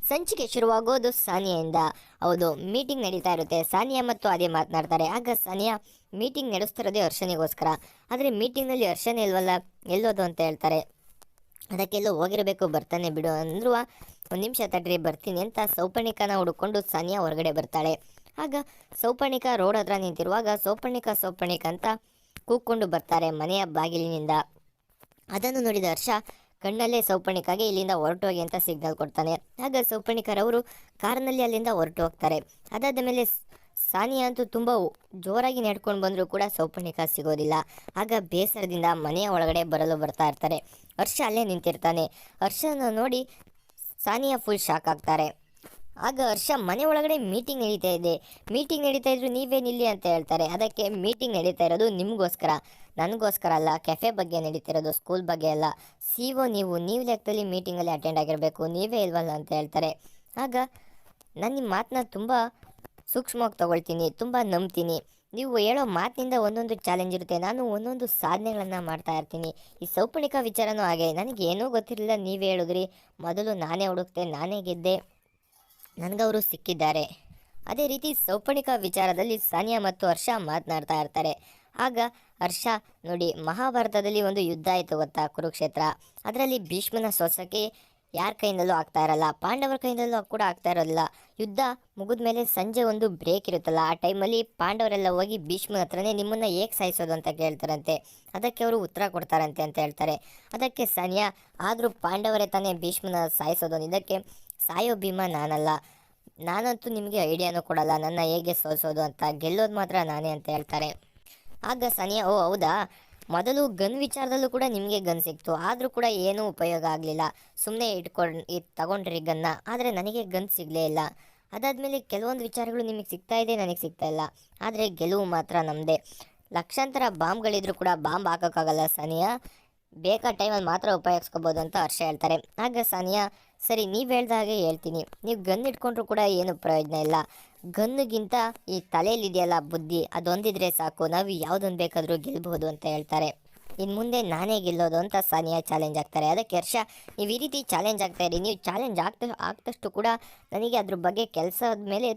ಸಂಚಿಕೆ ಶುರುವಾಗೋದು ಸಾನಿಯಿಂದ. ಹೌದು, ಮೀಟಿಂಗ್ ನಡೀತಾ ಇರುತ್ತೆ. ಸಾನಿಯಾ ಮತ್ತು ಆದ್ಯ ಮಾತನಾಡ್ತಾರೆ. ಆಗ ಸಾನಿಯಾ ಮೀಟಿಂಗ್ ನಡೆಸ್ತಿರೋದೇ ಹರ್ಷನಿಗೋಸ್ಕರ. ಆದರೆ ಮೀಟಿಂಗ್ನಲ್ಲಿ ಹರ್ಷನೇ ಇಲ್ವಲ್ಲ, ಎಲ್ಲೋದು ಅಂತ ಹೇಳ್ತಾರೆ. ಅದಕ್ಕೆಲ್ಲೋ ಹೋಗಿರಬೇಕು, ಬರ್ತಾನೆ ಬಿಡು ಅಂದ್ರು. ಒಂದು ನಿಮಿಷ ತಡ್ರಿ, ಬರ್ತೀನಿ ಅಂತ ಸೌಪರ್ಣಿಕನ ಹುಡುಕೊಂಡು ಸಾನಿಯಾ ಹೊರಗಡೆ ಬರ್ತಾಳೆ. ಆಗ ಸೌಪರ್ಣಿಕ ರೋಡ್ ಹತ್ರ ನಿಂತಿರುವಾಗ ಸೌಪರ್ಣಿಕ ಅಂತ ಕೂಗ್ಕೊಂಡು ಬರ್ತಾರೆ ಮನೆಯ ಬಾಗಿಲಿನಿಂದ. ಅದನ್ನು ನೋಡಿದ ಹರ್ಷ ಕಣ್ಣಲ್ಲೇ ಸೌಪರ್ಣಿಕಾಗೆ ಇಲ್ಲಿಂದ ಹೊರಟೋಗಿ ಅಂತ ಸಿಗ್ನಲ್ ಕೊಡ್ತಾನೆ. ಆಗ ಸೌಪರ್ಣಿಕರವರು ಕಾರಿನಲ್ಲಿ ಅಲ್ಲಿಂದ ಹೊರಟು ಹೋಗ್ತಾರೆ. ಅದಾದ ಮೇಲೆ ಸಾನಿಯಾ ಅಂತೂ ತುಂಬ ಜೋರಾಗಿ ನಡ್ಕೊಂಡು ಬಂದರೂ ಕೂಡ ಸೌಪರ್ಣಿಕ ಸಿಗೋದಿಲ್ಲ. ಆಗ ಬೇಸರದಿಂದ ಮನೆಯ ಒಳಗಡೆ ಬರಲು ಬರ್ತಾ ಇರ್ತಾರೆ. ಹರ್ಷ ಅಲ್ಲೇ ನಿಂತಿರ್ತಾನೆ. ಹರ್ಷನ ನೋಡಿ ಸಾನಿಯಾ ಫುಲ್ ಶಾಕ್ ಆಗ್ತಾರೆ. ಆಗ ಹರ್ಷ ಮನೆ ಒಳಗಡೆ ಮೀಟಿಂಗ್ ನಡೀತಾ ಇದ್ರು ನೀವೇನಿಲ್ಲಿ ಅಂತ ಹೇಳ್ತಾರೆ. ಅದಕ್ಕೆ ಮೀಟಿಂಗ್ ನಡೀತಾ ಇರೋದು ನಿಮಗೋಸ್ಕರ, ನನಗೋಸ್ಕರ ಅಲ್ಲ, ಕೆಫೆ ಬಗ್ಗೆ ನಡೀತಿರೋದು, ಸ್ಕೂಲ್ ಬಗ್ಗೆ ಅಲ್ಲ. ಸಿಒ ನೀವು ಲೆಕ್ಕದಲ್ಲಿ ಮೀಟಿಂಗಲ್ಲಿ ಅಟೆಂಡ್ ಆಗಿರಬೇಕು, ನೀವೇ ಇಲ್ವಲ್ಲ ಅಂತ ಹೇಳ್ತಾರೆ. ಆಗ ನಾನು ನಿಮ್ಮ ಮಾತನ್ನ ತುಂಬ ಸೂಕ್ಷ್ಮವಾಗಿ ತೊಗೊಳ್ತೀನಿ, ತುಂಬ ನಂಬ್ತೀನಿ. ನೀವು ಹೇಳೋ ಮಾತಿನಿಂದ ಒಂದೊಂದು ಚಾಲೆಂಜ್ ಇರುತ್ತೆ, ನಾನು ಒಂದೊಂದು ಸಾಧನೆಗಳನ್ನು ಮಾಡ್ತಾ ಇರ್ತೀನಿ. ಈ ಸೌಪರ್ಣಿಕ ವಿಚಾರನೂ ಹಾಗೆ, ನನಗೇನೂ ಗೊತ್ತಿರಲಿಲ್ಲ, ನೀವೇ ಹೇಳಿದ್ರಿ. ಮೊದಲು ನಾನೇ ಹುಡುಕ್ತೆ, ನಾನೇ ಗೆದ್ದೆ, ನನಗವರು ಸಿಕ್ಕಿದ್ದಾರೆ. ಅದೇ ರೀತಿ ಸೌಪರ್ಣಿಕ ವಿಚಾರದಲ್ಲಿ ಸಾನಿಯಾ ಮತ್ತು ಹರ್ಷ ಮಾತನಾಡ್ತಾ ಇರ್ತಾರೆ. ಆಗ ಹರ್ಷ ನೋಡಿ, ಮಹಾಭಾರತದಲ್ಲಿ ಒಂದು ಯುದ್ಧ ಆಯಿತು ಗೊತ್ತಾ, ಕುರುಕ್ಷೇತ್ರ. ಅದರಲ್ಲಿ ಭೀಷ್ಮನ ಸೋಸಕ್ಕೆ ಯಾರ ಕೈಯಿಂದಲೂ ಆಗ್ತಾ ಇರಲ್ಲ, ಪಾಂಡವರ ಕೈಯಿಂದಲೂ ಕೂಡ ಆಗ್ತಾ ಇರೋದಿಲ್ಲ. ಯುದ್ಧ ಮುಗಿದ ಮೇಲೆ ಸಂಜೆ ಒಂದು ಬ್ರೇಕ್ ಇರುತ್ತಲ್ಲ, ಆ ಟೈಮಲ್ಲಿ ಪಾಂಡವರೆಲ್ಲ ಹೋಗಿ ಭೀಷ್ಮನ ಹತ್ರನೇ ನಿಮ್ಮನ್ನು ಹೇಗೆ ಸಾಯಿಸೋದು ಅಂತ ಕೇಳ್ತಾರಂತೆ. ಅದಕ್ಕೆ ಅವರು ಉತ್ತರ ಕೊಡ್ತಾರಂತೆ ಅಂತ ಹೇಳ್ತಾರೆ. ಅದಕ್ಕೆ ಸಾನಿಯಾ, ಆದರೂ ಪಾಂಡವರೇ ತಾನೇ ಭೀಷ್ಮನ ಸಾಯಿಸೋದು, ಇದಕ್ಕೆ ಸಾಯೋ ಭೀಮ ನಾನಲ್ಲ, ನಾನಂತೂ ನಿಮಗೆ ಐಡಿಯಾನೂ ಕೊಡಲ್ಲ ನನ್ನ ಹೇಗೆ ಸೋಲಿಸೋದು ಅಂತ, ಗೆಲ್ಲೋದು ಮಾತ್ರ ನಾನೇ ಅಂತ ಹೇಳ್ತಾರೆ. ಆಗ ಸಾನಿಯಾ, ಓ ಹೌದಾ, ಮೊದಲು ಗನ್ ವಿಚಾರದಲ್ಲೂ ಕೂಡ ನಿಮಗೆ ಗನ್ ಸಿಕ್ತು, ಆದರೂ ಕೂಡ ಏನೂ ಉಪಯೋಗ ಆಗಲಿಲ್ಲ, ಸುಮ್ಮನೆ ತಗೊಂಡ್ರಿ ಗನ್ನ, ಆದರೆ ನನಗೆ ಗನ್ ಸಿಗಲೇ ಇಲ್ಲ. ಅದಾದಮೇಲೆ ಕೆಲವೊಂದು ವಿಚಾರಗಳು ನಿಮಗೆ ಸಿಗ್ತಾ ಇದೆ, ನನಗೆ ಸಿಗ್ತಾ ಇಲ್ಲ, ಆದರೆ ಗೆಲುವು ಮಾತ್ರ ನಮ್ಮದೇ. ಲಕ್ಷಾಂತರ ಬಾಂಬ್ಗಳಿದ್ರೂ ಕೂಡ ಬಾಂಬ್ ಹಾಕೋಕ್ಕಾಗಲ್ಲ ಸಾನಿಯಾ, ಬೇಕಾದ ಟೈಮಲ್ಲಿ ಮಾತ್ರ ಉಪಯೋಗಿಸ್ಕೋಬೋದು ಅಂತ ಹರ್ಷ ಹೇಳ್ತಾರೆ. ಆಗ ಸಾನಿಯಾ, ಸರಿ ನೀವು ಹೇಳ್ದ ಹಾಗೆ ಹೇಳ್ತೀನಿ, ನೀವು ಗನ್ ಇಟ್ಕೊಂಡ್ರೂ ಕೂಡ ಏನು ಪ್ರಯೋಜನ ಇಲ್ಲ, ಗನ್ನಿಗಿಂತ ಈ ತಲೆಯಲ್ಲಿದೆಯಲ್ಲ ಬುದ್ಧಿ, ಅದೊಂದಿದ್ರೆ ಸಾಕು, ನಾವು ಯಾವುದೊಂದು ಬೇಕಾದರೂ ಗೆಲ್ಬಹುದು ಅಂತ ಹೇಳ್ತಾರೆ. ಇನ್ನು ಮುಂದೆ ನಾನೇ ಗೆಲ್ಲೋದು ಅಂತ ಸಾನಿಯಾ ಚಾಲೆಂಜ್ ಆಗ್ತಾರೆ. ಅದಕ್ಕೆ ಹರ್ಷ, ನೀವು ಈ ರೀತಿ ಚಾಲೆಂಜ್ ಆಗ್ತಾಯಿರಿ, ನೀವು ಚಾಲೆಂಜ್ ಆಗ್ತಷ್ಟು ಕೂಡ ನನಗೆ ಅದ್ರ ಬಗ್ಗೆ ಕೆಲಸದ ಮೇಲೆ